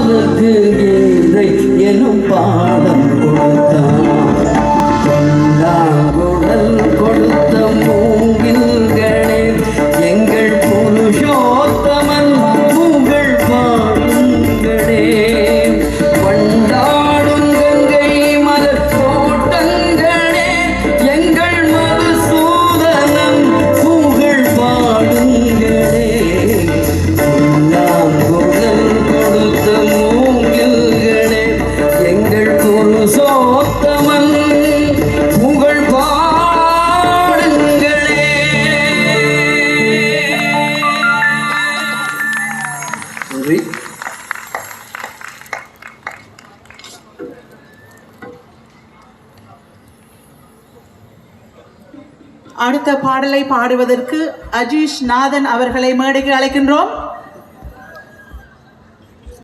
உனக்கு கீதை எனும் பாடம் கொடுத்தான். கொண்டாங்குழல் கொடுத்த மூங்கில்களே எங்கள் புருஷோத்தமன் புகழ் பாடுங்களே. கொண்டாடும் கங்கை மலர் தோட்டங்களே எங்கள் மதுசூதனம் புகழ் பாடுங்களே. கொண்டாங்குழல் கொடுத்த மூங்கில்களே எங்கள் புருஷோத்தமன் புகழ் பாடுங்களே. நன்றி. அடுத்த பாடலை பாடுவதற்கு அஜீஷ் நாதன் அவர்களை மேடைக்கு அழைக்கின்றோம்.